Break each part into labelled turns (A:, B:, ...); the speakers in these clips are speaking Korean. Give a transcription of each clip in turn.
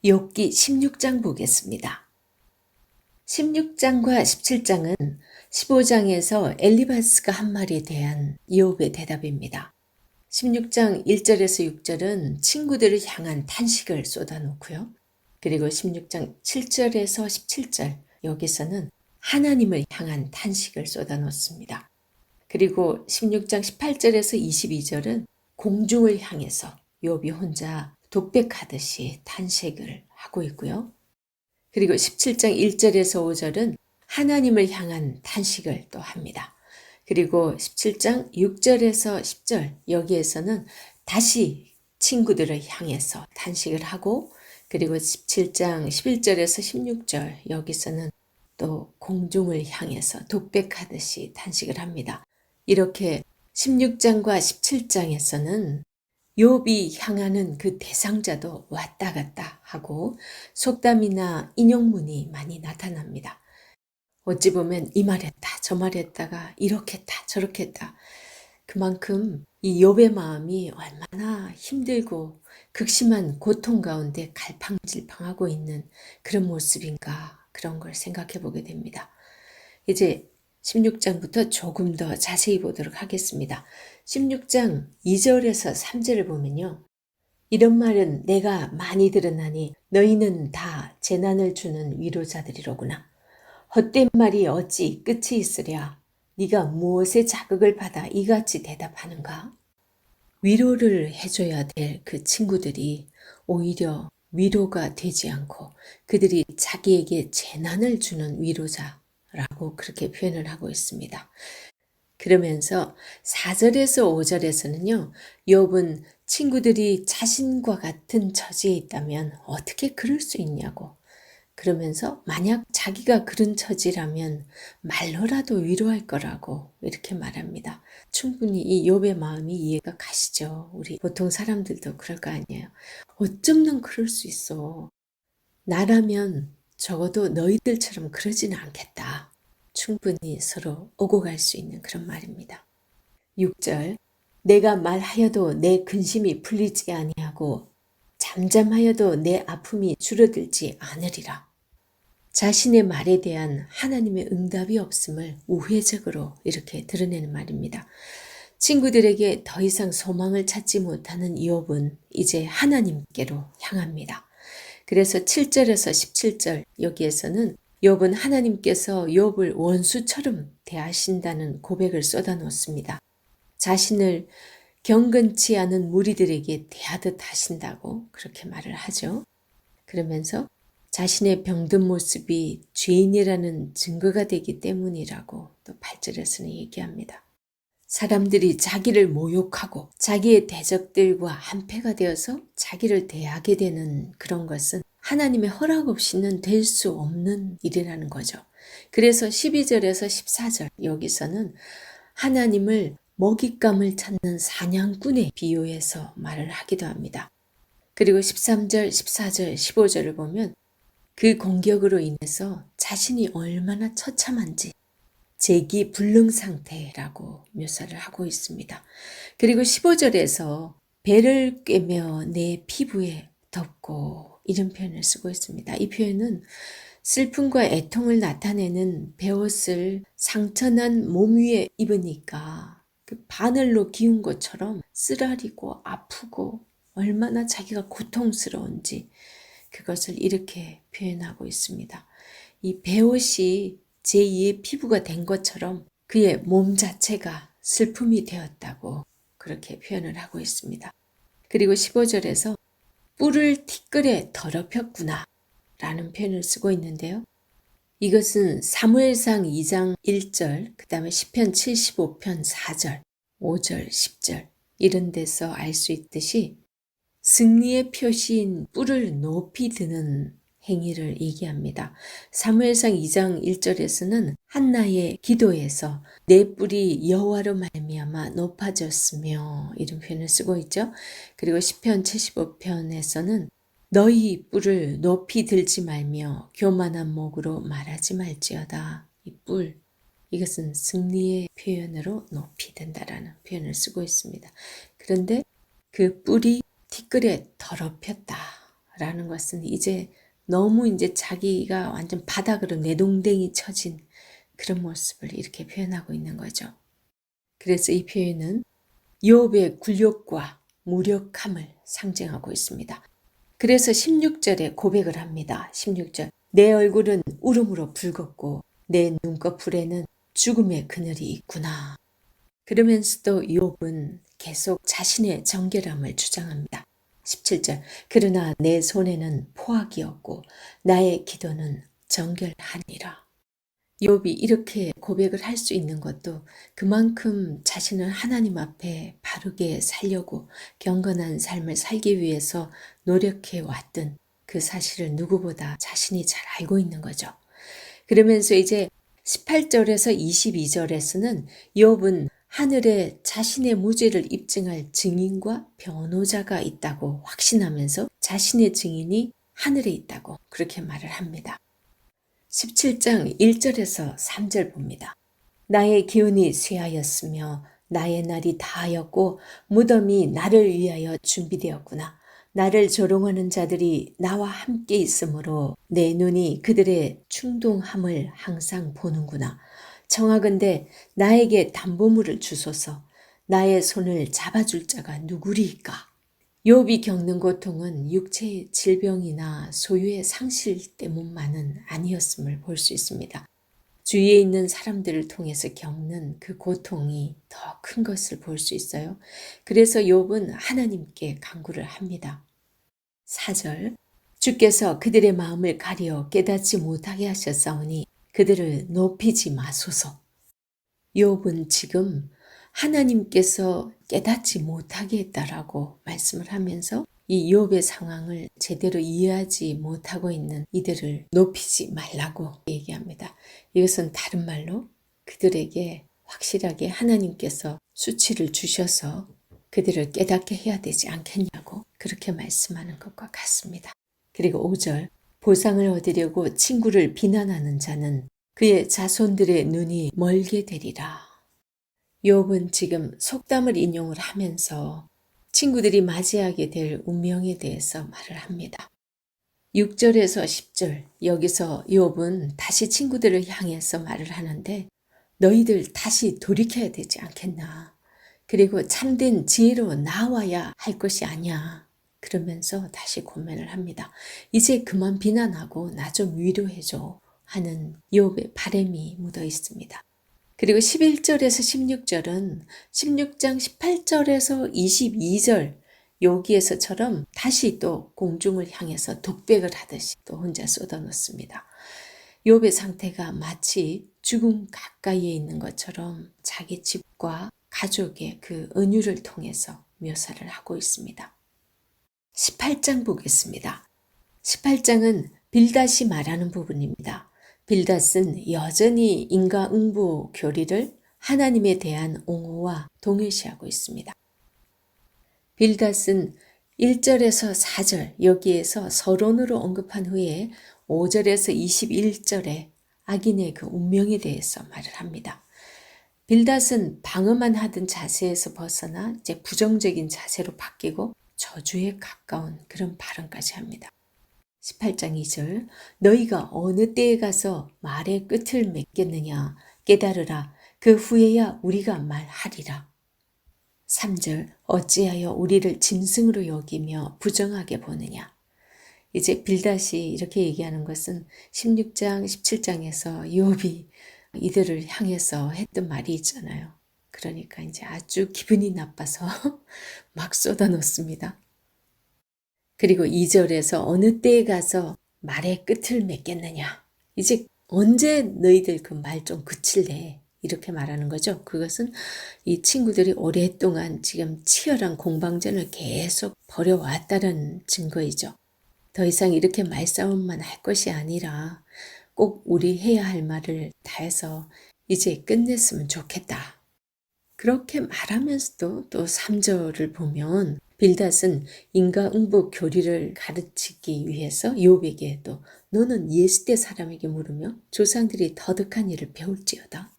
A: 욥기 16장 보겠습니다. 16장과 17장은 15장에서 엘리바스가 한 말에 대한 이욥의 대답입니다. 16장 1절에서 6절은 친구들을 향한 탄식을 쏟아놓고요. 그리고 16장 7절에서 17절 여기서는 하나님을 향한 탄식을 쏟아놓습니다. 그리고 16장 18절에서 22절은 공중을 향해서 욥이 혼자 독백하듯이 탄식을 하고 있고요. 그리고 17장 1절에서 5절은 하나님을 향한 탄식을 또 합니다. 그리고 17장 6절에서 10절 여기에서는 다시 친구들을 향해서 탄식을 하고, 그리고 17장 11절에서 16절 여기서는 또 공중을 향해서 독백하듯이 탄식을 합니다. 이렇게 16장과 17장에서는 욥이 향하는 그 대상자도 왔다 갔다 하고 속담이나 인용문이 많이 나타납니다. 어찌 보면 이 말했다 저 말했다가 이렇게 했다 저렇게 했다. 그만큼 이 욥의 마음이 얼마나 힘들고 극심한 고통 가운데 갈팡질팡하고 있는 그런 모습인가, 그런 걸 생각해 보게 됩니다. 이제 16장부터 조금 더 자세히 보도록 하겠습니다. 16장 2절에서 3절을 보면요. 이런 말은 내가 많이 들으나니 너희는 다 재난을 주는 위로자들이로구나. 헛된 말이 어찌 끝이 있으랴. 네가 무엇에 자극을 받아 이같이 대답하는가? 위로를 해줘야 될 그 친구들이 오히려 위로가 되지 않고 그들이 자기에게 재난을 주는 위로자라고 그렇게 표현을 하고 있습니다. 그러면서 4절에서 5절에서는요. 욥은 친구들이 자신과 같은 처지에 있다면 어떻게 그럴 수 있냐고, 그러면서 만약 자기가 그런 처지라면 말로라도 위로할 거라고 이렇게 말합니다. 충분히 이 욥의 마음이 이해가 가시죠. 우리 보통 사람들도 그럴 거 아니에요. 어쩜 넌 그럴 수 있어. 나라면 적어도 너희들처럼 그러지는 않겠다. 충분히 서로 오고 갈 수 있는 그런 말입니다. 6절, 내가 말하여도 내 근심이 풀리지 아니하고 잠잠하여도 내 아픔이 줄어들지 않으리라. 자신의 말에 대한 하나님의 응답이 없음을 우회적으로 이렇게 드러내는 말입니다. 친구들에게 더 이상 소망을 찾지 못하는 욥은 이제 하나님께로 향합니다. 그래서 7절에서 17절 여기에서는 욥은 하나님께서 욥을 원수처럼 대하신다는 고백을 쏟아놓습니다. 자신을 경건치 않은 무리들에게 대하듯 하신다고 그렇게 말을 하죠. 그러면서 자신의 병든 모습이 죄인이라는 증거가 되기 때문이라고 또 8절에서는 얘기합니다. 사람들이 자기를 모욕하고 자기의 대적들과 한패가 되어서 자기를 대하게 되는 그런 것은 하나님의 허락 없이는 될 수 없는 일이라는 거죠. 그래서 12절에서 14절 여기서는 하나님을 먹잇감을 찾는 사냥꾼에 비유해서 말을 하기도 합니다. 그리고 13절, 14절, 15절을 보면 그 공격으로 인해서 자신이 얼마나 처참한지 재기불능 상태라고 묘사를 하고 있습니다. 그리고 15절에서 배를 꿰며 내 피부에 덮고 이런 표현을 쓰고 있습니다. 이 표현은 슬픔과 애통을 나타내는 베옷을 상처난 몸 위에 입으니까 그 바늘로 기운 것처럼 쓰라리고 아프고 얼마나 자기가 고통스러운지 그것을 이렇게 표현하고 있습니다. 이 베옷이 제2의 피부가 된 것처럼 그의 몸 자체가 슬픔이 되었다고 그렇게 표현을 하고 있습니다. 그리고 15절에서 뿔을 티끌에 더럽혔구나 라는 표현을 쓰고 있는데요. 이것은 사무엘상 2장 1절, 그 다음에 시편 75편 4절, 5절, 10절 이런 데서 알 수 있듯이 승리의 표시인 뿔을 높이 드는 행위를 얘기합니다. 사무엘상 2장 1절에서는 한나의 기도에서 내 뿔이 여호와로 말미암아 높아졌으며 이런 표현을 쓰고 있죠. 그리고 시편 75편에서는 너희 뿔을 높이 들지 말며 교만한 목으로 말하지 말지어다. 이 뿔, 이것은 승리의 표현으로 높이 든다라는 표현을 쓰고 있습니다. 그런데 그 뿔이 티끌에 더럽혔다라는 것은 이제 너무 이제 자기가 완전 바닥으로 내동댕이 쳐진 그런 모습을 이렇게 표현하고 있는 거죠. 그래서 이 표현은 욥의 굴욕과 무력함을 상징하고 있습니다. 그래서 16절에 고백을 합니다. 16절. 내 얼굴은 울음으로 붉었고 내 눈꺼풀에는 죽음의 그늘이 있구나. 그러면서도 욥은 계속 자신의 정결함을 주장합니다. 17절. 그러나 내 손에는 포악이었고 나의 기도는 정결하니라. 욥이 이렇게 고백을 할 수 있는 것도 그만큼 자신은 하나님 앞에 바르게 살려고 경건한 삶을 살기 위해서 노력해 왔던 그 사실을 누구보다 자신이 잘 알고 있는 거죠. 그러면서 이제 18절에서 22절에서는 욥은 하늘에 자신의 무죄를 입증할 증인과 변호자가 있다고 확신하면서 자신의 증인이 하늘에 있다고 그렇게 말을 합니다. 17장 1절에서 3절 봅니다. 나의 기운이 쇠하였으며 나의 날이 다하였고 무덤이 나를 위하여 준비되었구나. 나를 조롱하는 자들이 나와 함께 있으므로 내 눈이 그들의 충동함을 항상 보는구나. 청하건대 나에게 담보물을 주소서. 나의 손을 잡아줄 자가 누구리이까? 욥이 겪는 고통은 육체의 질병이나 소유의 상실 때문만은 아니었음을 볼 수 있습니다. 주위에 있는 사람들을 통해서 겪는 그 고통이 더 큰 것을 볼 수 있어요. 그래서 욥은 하나님께 간구를 합니다. 4절. 주께서 그들의 마음을 가려 깨닫지 못하게 하셨사오니 그들을 높이지 마소서. 욥은 지금 하나님께서 깨닫지 못하게 했다라고 말씀을 하면서 이 욥의 상황을 제대로 이해하지 못하고 있는 이들을 높이지 말라고 얘기합니다. 이것은 다른 말로 그들에게 확실하게 하나님께서 수치를 주셔서 그들을 깨닫게 해야 되지 않겠냐고 그렇게 말씀하는 것과 같습니다. 그리고 5절. 보상을 얻으려고 친구를 비난하는 자는 그의 자손들의 눈이 멀게 되리라. 욥은 지금 속담을 인용을 하면서 친구들이 맞이하게 될 운명에 대해서 말을 합니다. 6절에서 10절 여기서 욥은 다시 친구들을 향해서 말을 하는데 너희들 다시 돌이켜야 되지 않겠나. 그리고 참된 지혜로 나와야 할 것이 아니야. 그러면서 다시 고민을 합니다. 이제 그만 비난하고 나 좀 위로해줘 하는 욥의 바람이 묻어 있습니다. 그리고 11절에서 16절은 16장 18절에서 22절 여기에서처럼 다시 또 공중을 향해서 독백을 하듯이 또 혼자 쏟아놓습니다. 욥의 상태가 마치 죽음 가까이에 있는 것처럼 자기 집과 가족의 그 은유를 통해서 묘사를 하고 있습니다. 18장 보겠습니다. 18장은 빌닷이 말하는 부분입니다. 빌닷은 여전히 인과응보 교리를 하나님에 대한 옹호와 동일시하고 있습니다. 빌닷은 1절에서 4절 여기에서 서론으로 언급한 후에 5절에서 21절에 악인의 그 운명에 대해서 말을 합니다. 빌닷은 방어만 하던 자세에서 벗어나 이제 부정적인 자세로 바뀌고 저주에 가까운 그런 발언까지 합니다. 18장 2절 너희가 어느 때에 가서 말의 끝을 맺겠느냐 깨달으라 그 후에야 우리가 말하리라. 3절 어찌하여 우리를 짐승으로 여기며 부정하게 보느냐. 이제 빌닷이 이렇게 얘기하는 것은 16장 17장에서 욥이 이들을 향해서 했던 말이 있잖아요. 그러니까 이제 아주 기분이 나빠서 막 쏟아놓습니다. 그리고 2절에서 어느 때에 가서 말의 끝을 맺겠느냐. 이제 언제 너희들 그 말 좀 그칠래. 이렇게 말하는 거죠. 그것은 이 친구들이 오랫동안 지금 치열한 공방전을 계속 벌여왔다는 증거이죠. 더 이상 이렇게 말싸움만 할 것이 아니라 꼭 우리 해야 할 말을 다해서 이제 끝냈으면 좋겠다. 그렇게 말하면서도 또 3절을 보면 빌닷은 인과응보 교리를 가르치기 위해서 욥에게 또 너는 예시대 사람에게 물으며 조상들이 터득한 일을 배울지어다.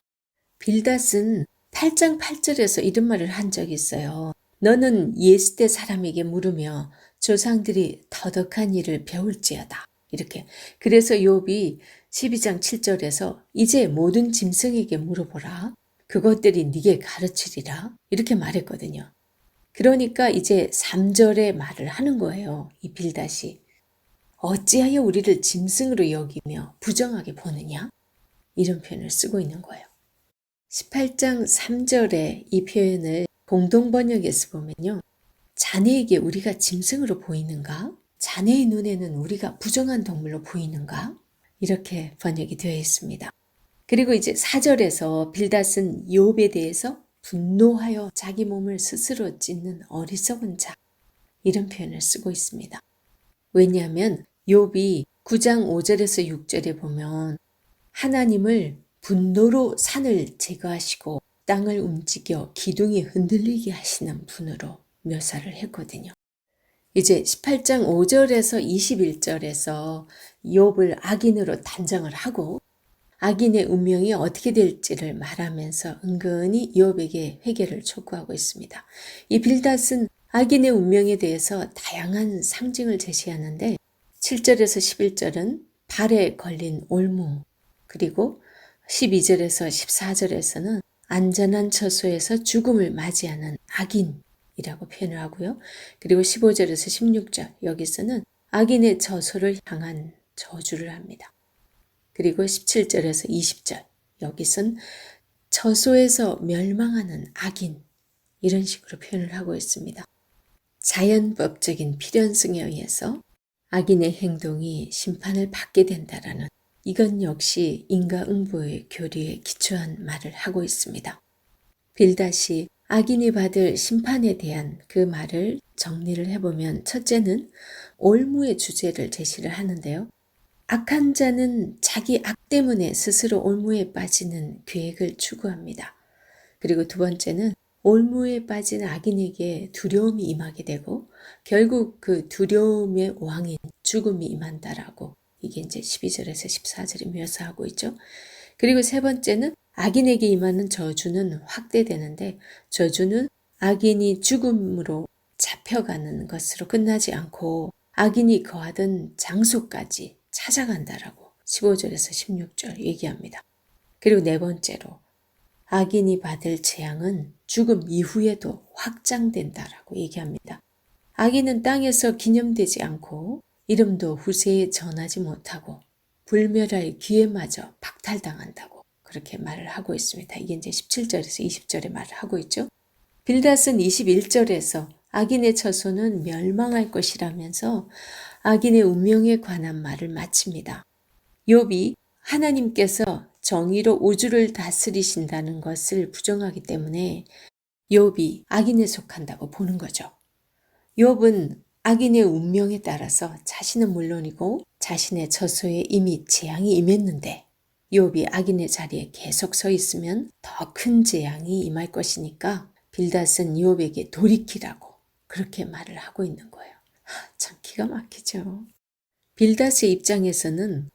A: 빌닷은 8장 8절에서 이런 말을 한 적이 있어요. 너는 예시대 사람에게 물으며 조상들이 터득한 일을 배울지어다. 이렇게. 그래서 욥이 12장 7절에서 이제 모든 짐승에게 물어보라. 그것들이 네게 가르치리라. 이렇게 말했거든요. 그러니까 이제 3절의 말을 하는 거예요. 이 빌닷이. 어찌하여 우리를 짐승으로 여기며 부정하게 보느냐? 이런 표현을 쓰고 있는 거예요. 18장 3절의 이 표현을 공동번역에서 보면요. 자네에게 우리가 짐승으로 보이는가? 자네의 눈에는 우리가 부정한 동물로 보이는가? 이렇게 번역이 되어 있습니다. 그리고 이제 4절에서 빌닷은 욥에 대해서 분노하여 자기 몸을 스스로 찢는 어리석은 자, 이런 표현을 쓰고 있습니다. 왜냐하면 욥이 9장 5절에서 6절에 보면 하나님을 분노로 산을 제거하시고 땅을 움직여 기둥이 흔들리게 하시는 분으로 묘사를 했거든요. 이제 18장 5절에서 21절에서 욥을 악인으로 단정을 하고 악인의 운명이 어떻게 될지를 말하면서 은근히 욥에게 회개를 촉구하고 있습니다. 이 빌닷은 악인의 운명에 대해서 다양한 상징을 제시하는데 7절에서 11절은 발에 걸린 올무, 그리고 12절에서 14절에서는 안전한 처소에서 죽음을 맞이하는 악인이라고 표현을 하고요. 그리고 15절에서 16절 여기서는 악인의 처소를 향한 저주를 합니다. 그리고 17절에서 20절 여기선 처소에서 멸망하는 악인, 이런 식으로 표현을 하고 있습니다. 자연법적인 필연성에 의해서 악인의 행동이 심판을 받게 된다라는, 이건 역시 인과응보의 교리에 기초한 말을 하고 있습니다. 빌닷이 악인이 받을 심판에 대한 그 말을 정리를 해보면 첫째는 올무의 주제를 제시를 하는데요. 악한 자는 자기 악 때문에 스스로 올무에 빠지는 계획을 추구합니다. 그리고 두 번째는 올무에 빠진 악인에게 두려움이 임하게 되고 결국 그 두려움의 왕인 죽음이 임한다라고, 이게 이제 12절에서 14절이 묘사하고 있죠. 그리고 세 번째는 악인에게 임하는 저주는 확대되는데 저주는 악인이 죽음으로 잡혀가는 것으로 끝나지 않고 악인이 거하던 장소까지 찾아간다라고 15절에서 16절 얘기합니다. 그리고 네 번째로 악인이 받을 재앙은 죽음 이후에도 확장된다라고 얘기합니다. 악인은 땅에서 기념되지 않고 이름도 후세에 전하지 못하고 불멸할 기회마저 박탈당한다고 그렇게 말을 하고 있습니다. 이게 이제 17절에서 20절에 말을 하고 있죠. 빌닷은 21절에서 악인의 처소는 멸망할 것이라면서 악인의 운명에 관한 말을 마칩니다. 욥이 하나님께서 정의로 우주를 다스리신다는 것을 부정하기 때문에 욥이 악인에 속한다고 보는 거죠. 욥은 악인의 운명에 따라서 자신은 물론이고 자신의 처소에 이미 재앙이 임했는데 욥이 악인의 자리에 계속 서 있으면 더 큰 재앙이 임할 것이니까 빌닷은 욥에게 돌이키라고 그렇게 말을 하고 있는 거예요. 참 기가 막히죠. 빌닷의 입장에서는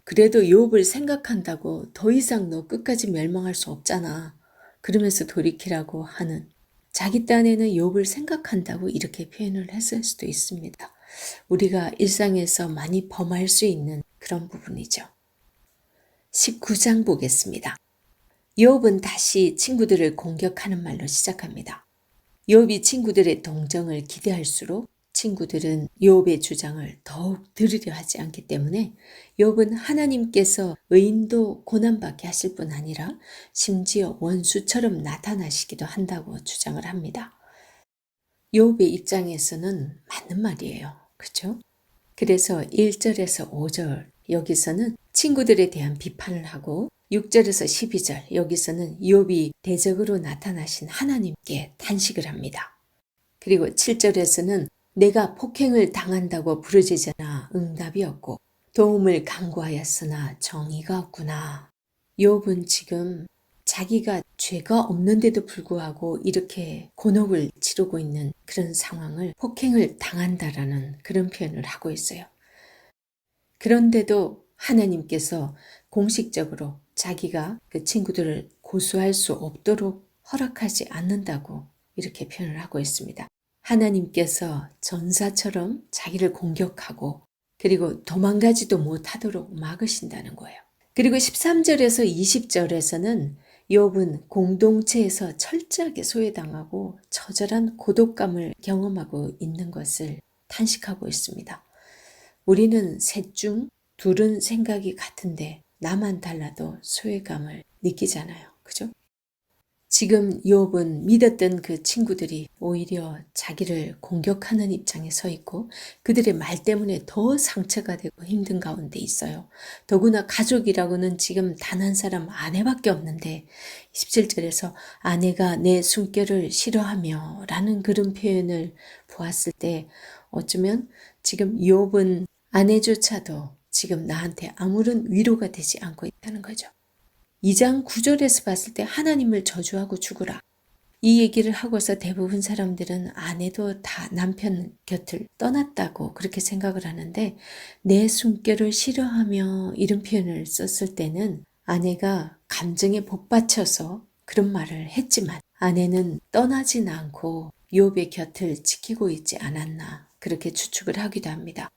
A: 그래도 욥을 생각한다고 더 이상 너 끝까지 멸망할 수 없잖아. 그러면서 돌이키라고 하는, 자기 딴에는 욥을 생각한다고 이렇게 표현을 했을 수도 있습니다. 우리가 일상에서 많이 범할 수 있는 그런 부분이죠. 19장 보겠습니다. 욥은 다시 친구들을 공격하는 말로 시작합니다. 욥이 친구들의 동정을 기대할수록 친구들은 욥의 주장을 더욱 들으려 하지 않기 때문에 욥은 하나님께서 의인도 고난받게 하실 뿐 아니라 심지어 원수처럼 나타나시기도 한다고 주장을 합니다. 욥의 입장에서는 맞는 말이에요. 그렇죠? 그래서 1절에서 5절 여기서는 친구들에 대한 비판을 하고 6절에서 12절 여기서는 욥이 대적으로 나타나신 하나님께 탄식을 합니다. 그리고 7절에서는 내가 폭행을 당한다고 부르짖으나 응답이 없고 도움을 간구하였으나 정의가 없구나. 욥은 지금 자기가 죄가 없는데도 불구하고 이렇게 곤혹을 치르고 있는 그런 상황을 폭행을 당한다라는 그런 표현을 하고 있어요. 그런데도 하나님께서 공식적으로 자기가 그 친구들을 고소할 수 없도록 허락하지 않는다고 이렇게 표현을 하고 있습니다. 하나님께서 전사처럼 자기를 공격하고 그리고 도망가지도 못하도록 막으신다는 거예요. 그리고 13절에서 20절에서는 욥은 공동체에서 철저하게 소외당하고 처절한 고독감을 경험하고 있는 것을 탄식하고 있습니다. 우리는 셋 중 둘은 생각이 같은데 나만 달라도 소외감을 느끼잖아요. 그죠? 지금 욥은 믿었던 그 친구들이 오히려 자기를 공격하는 입장에 서 있고 그들의 말 때문에 더 상처가 되고 힘든 가운데 있어요. 더구나 가족이라고는 지금 단 한 사람 아내밖에 없는데 17절에서 아내가 내 숨결을 싫어하며 라는 그런 표현을 보았을 때 어쩌면 지금 욥은 아내조차도 지금 나한테 아무런 위로가 되지 않고 있다는 거죠. 2장 9절에서 봤을 때 하나님을 저주하고 죽으라. 이 얘기를 하고서 대부분 사람들은 아내도 다 남편 곁을 떠났다고 그렇게 생각을 하는데 내 숨결을 싫어하며 이런 표현을 썼을 때는 아내가 감정에 복받쳐서 그런 말을 했지만 아내는 떠나진 않고 욥의 곁을 지키고 있지 않았나 그렇게 추측을 하기도 합니다.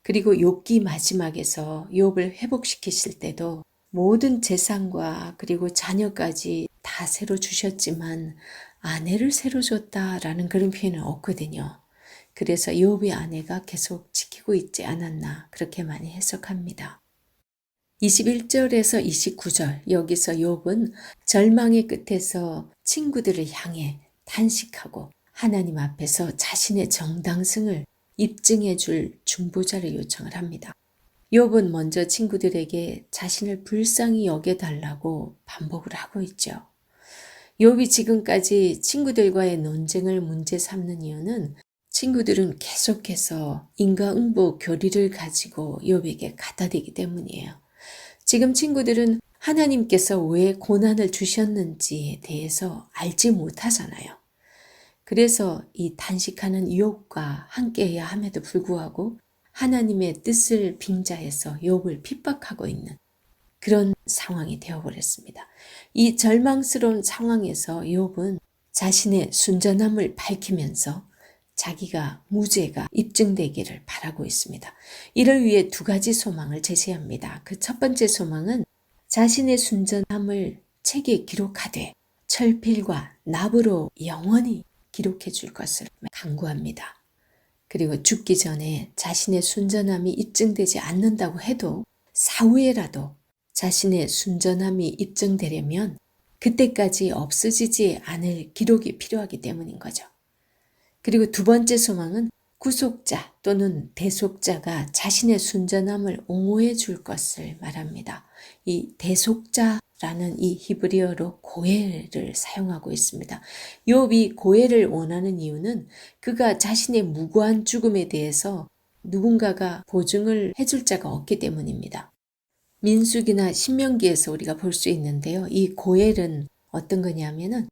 A: 그리고 욥기 마지막에서 욥을 회복시키실 때도 모든 재산과 그리고 자녀까지 다 새로 주셨지만 아내를 새로 줬다라는 그런 표현은 없거든요. 그래서 욥의 아내가 계속 지키고 있지 않았나 그렇게 많이 해석합니다. 21절에서 29절 여기서 욥은 절망의 끝에서 친구들을 향해 탄식하고 하나님 앞에서 자신의 정당성을 입증해 줄 중보자를 요청을 합니다. 욥은 먼저 친구들에게 자신을 불쌍히 여겨달라고 반복을 하고 있죠. 욥이 지금까지 친구들과의 논쟁을 문제 삼는 이유는 친구들은 계속해서 인과응보 교리를 가지고 욥에게 갖다대기 때문이에요. 지금 친구들은 하나님께서 왜 고난을 주셨는지에 대해서 알지 못하잖아요. 그래서 이 단식하는 욥과 함께해야 함에도 불구하고 하나님의 뜻을 빙자해서 욥을 핍박하고 있는 그런 상황이 되어버렸습니다. 이 절망스러운 상황에서 욥은 자신의 순전함을 밝히면서 자기가 무죄가 입증되기를 바라고 있습니다. 이를 위해 두 가지 소망을 제시합니다. 그 첫 번째 소망은 자신의 순전함을 책에 기록하되 철필과 납으로 영원히 기록해 줄 것을 간구합니다. 그리고 죽기 전에 자신의 순전함이 입증되지 않는다고 해도 사후에라도 자신의 순전함이 입증되려면 그때까지 없어지지 않을 기록이 필요하기 때문인 거죠. 그리고 두 번째 소망은 구속자 또는 대속자가 자신의 순전함을 옹호해 줄 것을 말합니다. 이 대속자라는 이 히브리어로 고엘을 사용하고 있습니다. 욥이 고엘을 원하는 이유는 그가 자신의 무고한 죽음에 대해서 누군가가 보증을 해줄 자가 없기 때문입니다. 민수기나 신명기에서 우리가 볼 수 있는데요. 이 고엘은 어떤 거냐면은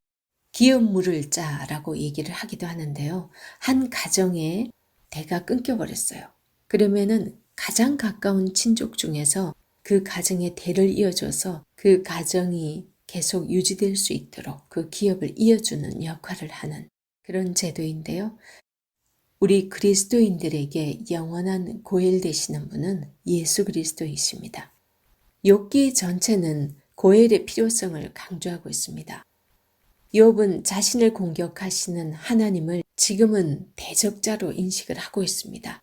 A: 기업 물을 자라고 얘기를 하기도 하는데요. 한 가정에 대가 끊겨버렸어요. 그러면은 가장 가까운 친족 중에서 그 가정의 대를 이어줘서 그 가정이 계속 유지될 수 있도록 그 기업을 이어주는 역할을 하는 그런 제도인데요. 우리 그리스도인들에게 영원한 고엘 되시는 분은 예수 그리스도이십니다. 욥기 전체는 고엘의 필요성을 강조하고 있습니다. 욥은 자신을 공격하시는 하나님을 지금은 대적자로 인식을 하고 있습니다.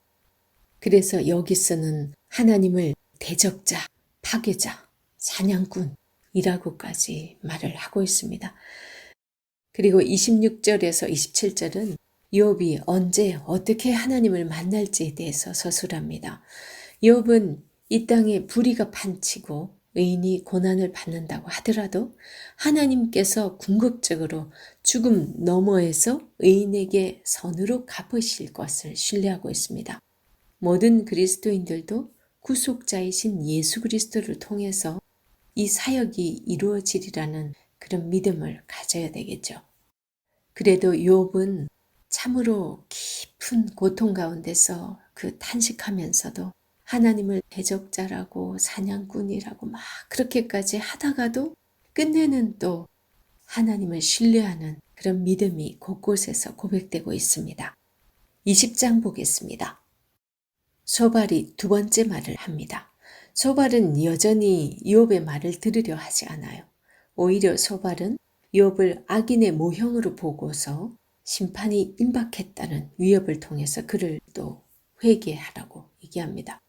A: 그래서 여기서는 하나님을 대적자, 파괴자, 사냥꾼이라고까지 말을 하고 있습니다. 그리고 26절에서 27절은 욥이 언제 어떻게 하나님을 만날지에 대해서 서술합니다. 욥은 이 땅에 불의가 판치고 의인이 고난을 받는다고 하더라도 하나님께서 궁극적으로 죽음 너머에서 의인에게 선으로 갚으실 것을 신뢰하고 있습니다. 모든 그리스도인들도 구속자이신 예수 그리스도를 통해서 이 사역이 이루어지리라는 그런 믿음을 가져야 되겠죠. 그래도 욥은 참으로 깊은 고통 가운데서 그 탄식하면서도 하나님을 대적자라고 사냥꾼이라고 막 그렇게까지 하다가도 끝내는 또 하나님을 신뢰하는 그런 믿음이 곳곳에서 고백되고 있습니다. 20장 보겠습니다. 소발이 두 번째 말을 합니다. 소발은 여전히 욥의 말을 들으려 하지 않아요. 오히려 소발은 욥을 악인의 모형으로 보고서 심판이 임박했다는 위협을 통해서 그를 또 회개하라고 얘기합니다.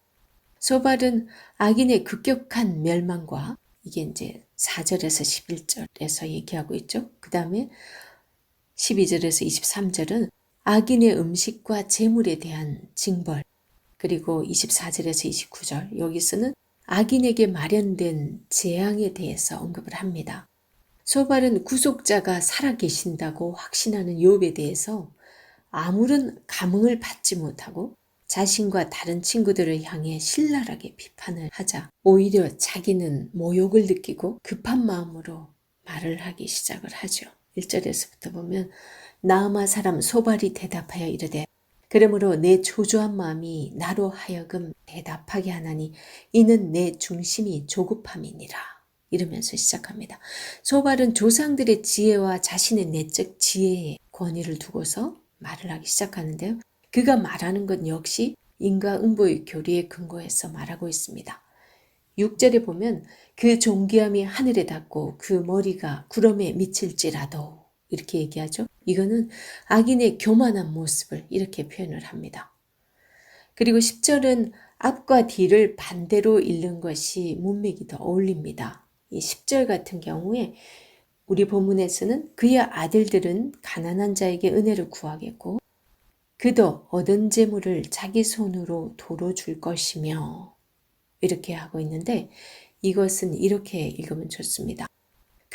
A: 소발은 악인의 급격한 멸망과 이게 이제 4절에서 11절에서 얘기하고 있죠. 그 다음에 12절에서 23절은 악인의 음식과 재물에 대한 징벌, 그리고 24절에서 29절 여기서는 악인에게 마련된 재앙에 대해서 언급을 합니다. 소발은 구속자가 살아계신다고 확신하는 욥에 대해서 아무런 감흥을 받지 못하고 자신과 다른 친구들을 향해 신랄하게 비판을 하자 오히려 자기는 모욕을 느끼고 급한 마음으로 말을 하기 시작을 하죠. 1절에서부터 보면 나아마 사람 소발이 대답하여 이르되 그러므로 내 초조한 마음이 나로 하여금 대답하게 하나니 이는 내 중심이 조급함이니라. 이러면서 시작합니다. 소발은 조상들의 지혜와 자신의 내적 지혜에 권위를 두고서 말을 하기 시작하는데요. 그가 말하는 것 역시 인과응보의 교리에 근거해서 말하고 있습니다. 6절에 보면 그 존귀함이 하늘에 닿고 그 머리가 구름에 미칠지라도 이렇게 얘기하죠. 이거는 악인의 교만한 모습을 이렇게 표현을 합니다. 그리고 10절은 앞과 뒤를 반대로 읽는 것이 문맥이 더 어울립니다. 이 10절 같은 경우에 우리 본문에서는 그의 아들들은 가난한 자에게 은혜를 구하겠고 그도 얻은 재물을 자기 손으로 도로 줄 것이며 이렇게 하고 있는데 이것은 이렇게 읽으면 좋습니다.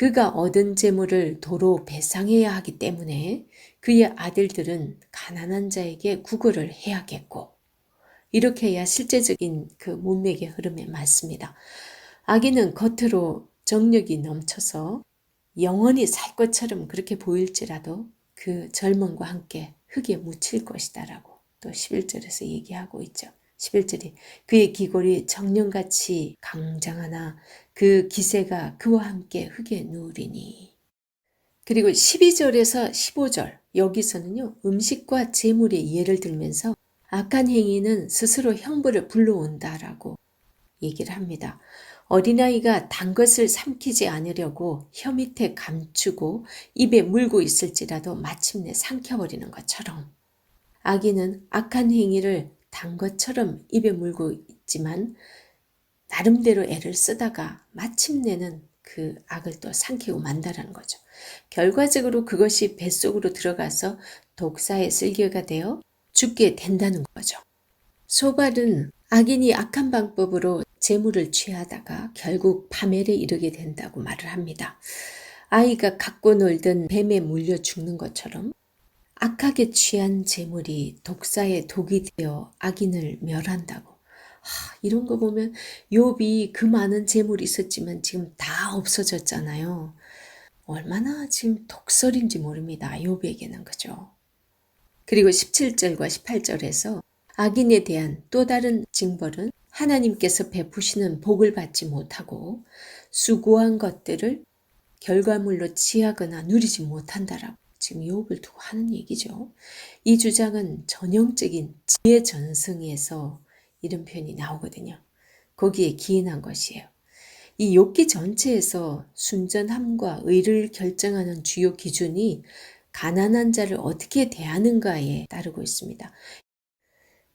A: 그가 얻은 재물을 도로 배상해야 하기 때문에 그의 아들들은 가난한 자에게 구걸을 해야겠고 이렇게 해야 실제적인 그 문맥의 흐름에 맞습니다. 악인은 겉으로 정력이 넘쳐서 영원히 살 것처럼 그렇게 보일지라도 그 젊음과 함께 흙에 묻힐 것이다라고 또 11절에서 얘기하고 있죠. 11절이 그의 기골이 정령같이 강장하나 그 기세가 그와 함께 흙에 누우리니. 그리고 12절에서 15절 여기서는요. 음식과 재물의 예를 들면서 악한 행위는 스스로 형벌을 불러온다라고 얘기를 합니다. 어린아이가 단 것을 삼키지 않으려고 혀 밑에 감추고 입에 물고 있을지라도 마침내 삼켜버리는 것처럼 악인은 악한 행위를 단 것처럼 입에 물고 있지만 나름대로 애를 쓰다가 마침내는 그 악을 또 삼키고 만다라는 거죠. 결과적으로 그것이 뱃속으로 들어가서 독사의 쓸개가 되어 죽게 된다는 거죠. 소발은 악인이 악한 방법으로 재물을 취하다가 결국 파멸에 이르게 된다고 말을 합니다. 아이가 갖고 놀던 뱀에 물려 죽는 것처럼 악하게 취한 재물이 독사의 독이 되어 악인을 멸한다고. 이런 거 보면 욥이 그 많은 재물이 있었지만 지금 다 없어졌잖아요. 얼마나 지금 독설인지 모릅니다. 욥에게는 그죠. 그리고 17절과 18절에서 악인에 대한 또 다른 징벌은 하나님께서 베푸시는 복을 받지 못하고 수고한 것들을 결과물로 취하거나 누리지 못한다라고 지금 욥을 두고 하는 얘기죠. 이 주장은 전형적인 지혜 전승에서 이런 표현이 나오거든요. 거기에 기인한 것이에요. 이 욥기 전체에서 순전함과 의를 결정하는 주요 기준이 가난한 자를 어떻게 대하는가에 따르고 있습니다.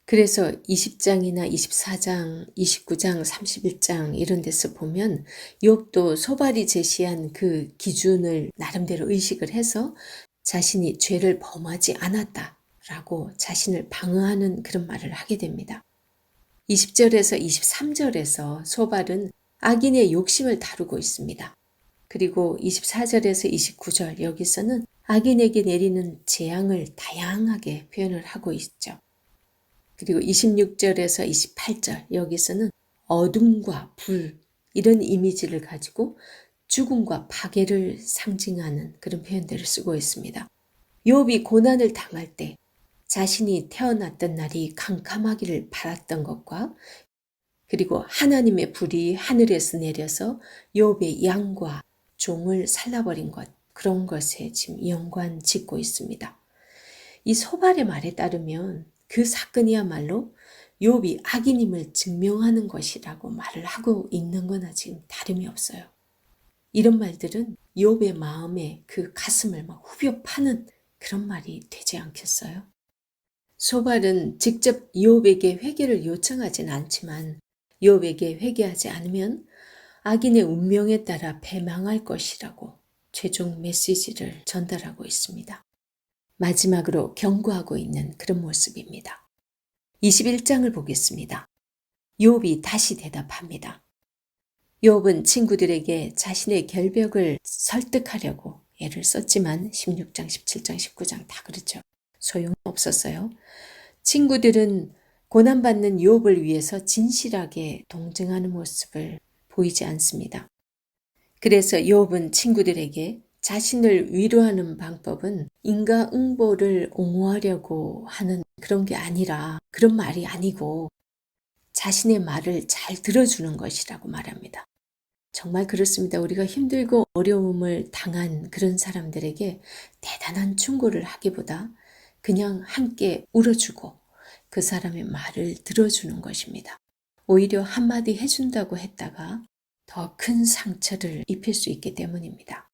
A: 그래서 20장이나 24장, 29장, 31장 이런 데서 보면 욥도 소발이 제시한 그 기준을 나름대로 의식을 해서 자신이 죄를 범하지 않았다라고 자신을 방어하는 그런 말을 하게 됩니다. 20절에서 23절에서 소발은 악인의 욕심을 다루고 있습니다. 그리고 24절에서 29절 여기서는 악인에게 내리는 재앙을 다양하게 표현을 하고 있죠. 그리고 26절에서 28절 여기서는 어둠과 불 이런 이미지를 가지고 죽음과 파괴를 상징하는 그런 표현들을 쓰고 있습니다. 욥이 고난을 당할 때 자신이 태어났던 날이 캄캄하기를 바랐던 것과 그리고 하나님의 불이 하늘에서 내려서 욥의 양과 종을 살라버린 것, 그런 것에 지금 연관 짓고 있습니다. 이 소발의 말에 따르면 그 사건이야말로 욥이 악인임을 증명하는 것이라고 말을 하고 있는 거나 지금 다름이 없어요. 이런 말들은 욥의 마음에 그 가슴을 막 후벼 파는 그런 말이 되지 않겠어요? 소발은 직접 욥에게 회개를 요청하진 않지만 욥에게 회개하지 않으면 악인의 운명에 따라 패망할 것이라고 최종 메시지를 전달하고 있습니다. 마지막으로 경고하고 있는 그런 모습입니다. 21장을 보겠습니다. 욥이 다시 대답합니다. 욥은 친구들에게 자신의 결벽을 설득하려고 애를 썼지만 16장, 17장, 19장 다 그렇죠. 소용없었어요. 친구들은 고난받는 욥을 위해서 진실하게 동정하는 모습을 보이지 않습니다. 그래서 욥은 친구들에게 자신을 위로하는 방법은 인과응보를 옹호하려고 하는 그런 게 아니라 그런 말이 아니고 자신의 말을 잘 들어주는 것이라고 말합니다. 정말 그렇습니다. 우리가 힘들고 어려움을 당한 그런 사람들에게 대단한 충고를 하기보다 그냥 함께 울어주고 그 사람의 말을 들어주는 것입니다. 오히려 한마디 해준다고 했다가 더 큰 상처를 입힐 수 있기 때문입니다.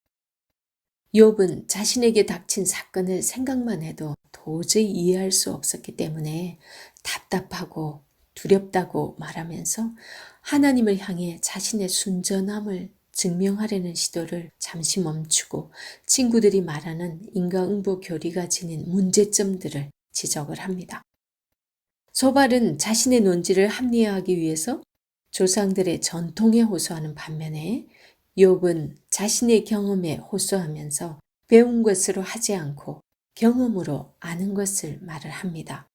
A: 욥은 자신에게 닥친 사건을 생각만 해도 도저히 이해할 수 없었기 때문에 답답하고 두렵다고 말하면서 하나님을 향해 자신의 순전함을 증명하려는 시도를 잠시 멈추고 친구들이 말하는 인과응보 교리가 지닌 문제점들을 지적을 합니다. 소발은 자신의 논지를 합리화하기 위해서 조상들의 전통에 호소하는 반면에 욥은 자신의 경험에 호소하면서 배운 것으로 하지 않고 경험으로 아는 것을 말을 합니다.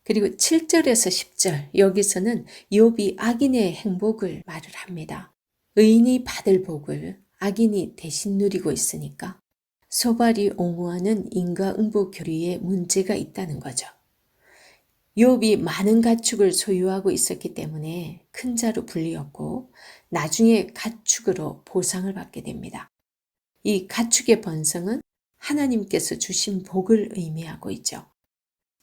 A: 그리고 7절에서 10절 여기서는 욥이 악인의 행복을 말을 합니다. 의인이 받을 복을 악인이 대신 누리고 있으니까 소발이 옹호하는 인과응보 교리에 문제가 있다는 거죠. 욥이 많은 가축을 소유하고 있었기 때문에 큰 자로 불리었고 나중에 가축으로 보상을 받게 됩니다. 이 가축의 번성은 하나님께서 주신 복을 의미하고 있죠.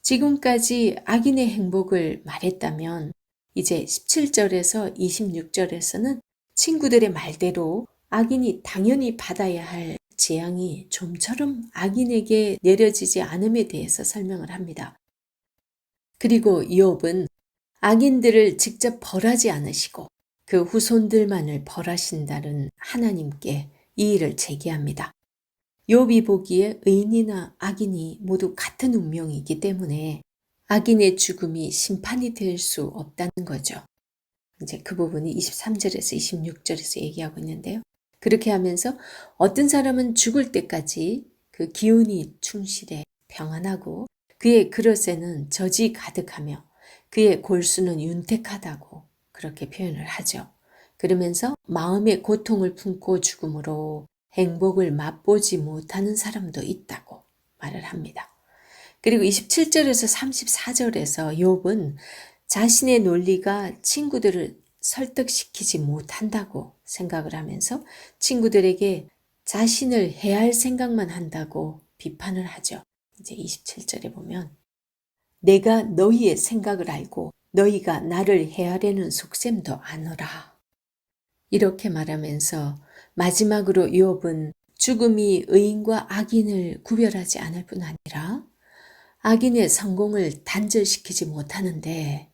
A: 지금까지 악인의 행복을 말했다면 이제 17절에서 26절에서는 친구들의 말대로 악인이 당연히 받아야 할 재앙이 좀처럼 악인에게 내려지지 않음에 대해서 설명을 합니다. 그리고 욥은 악인들을 직접 벌하지 않으시고 그 후손들만을 벌하신다는 하나님께 이 일을 제기합니다. 욥이 보기에 의인이나 악인이 모두 같은 운명이기 때문에 악인의 죽음이 심판이 될 수 없다는 거죠. 이제 그 부분이 23절에서 26절에서 얘기하고 있는데요. 그렇게 하면서 어떤 사람은 죽을 때까지 그 기운이 충실해 평안하고 그의 그릇에는 젖이 가득하며 그의 골수는 윤택하다고 그렇게 표현을 하죠. 그러면서 마음의 고통을 품고 죽음으로 행복을 맛보지 못하는 사람도 있다고 말을 합니다. 그리고 27절에서 34절에서 욥은 자신의 논리가 친구들을 설득시키지 못한다고 생각을 하면서 친구들에게 자신을 해할 생각만 한다고 비판을 하죠. 이제 27절에 보면 내가 너희의 생각을 알고 너희가 나를 해하려는 속셈도 아노라. 이렇게 말하면서 마지막으로 욥은 죽음이 의인과 악인을 구별하지 않을 뿐 아니라 악인의 성공을 단절시키지 못하는데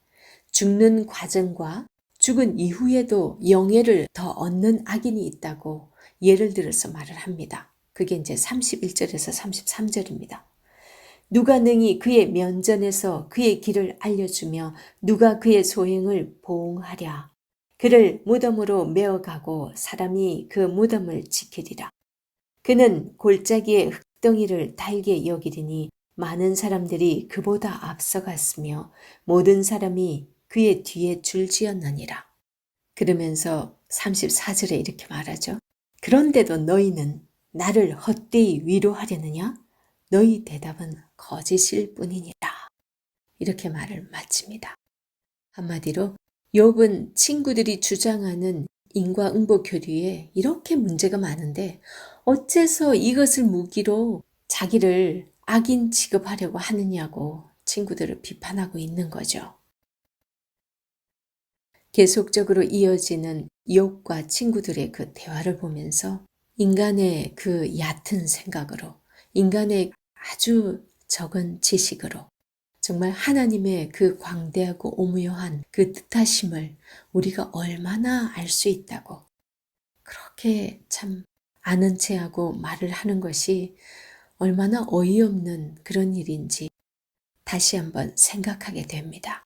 A: 죽는 과정과 죽은 이후에도 영예를 더 얻는 악인이 있다고 예를 들어서 말을 합니다. 그게 이제 31절에서 33절입니다. 누가 능히 그의 면전에서 그의 길을 알려주며 누가 그의 소행을 보응하랴. 그를 무덤으로 메어가고 사람이 그 무덤을 지키리라. 그는 골짜기의 흙덩이를 달게 여기리니 많은 사람들이 그보다 앞서갔으며 모든 사람이 그의 뒤에 줄지었느니라. 그러면서 34절에 이렇게 말하죠. 그런데도 너희는 나를 헛되이 위로하려느냐? 너희 대답은 거짓일 뿐이니라. 이렇게 말을 마칩니다. 한마디로 욥은 친구들이 주장하는 인과응보 교리에 이렇게 문제가 많은데 어째서 이것을 무기로 자기를 악인 취급하려고 하느냐고 친구들을 비판하고 있는 거죠. 계속적으로 이어지는 욥과 친구들의 그 대화를 보면서 인간의 그 얕은 생각으로, 인간의 아주 적은 지식으로 정말 하나님의 그 광대하고 오묘한 그 뜻하심을 우리가 얼마나 알 수 있다고 그렇게 참 아는 체하고 말을 하는 것이 얼마나 어이없는 그런 일인지 다시 한번 생각하게 됩니다.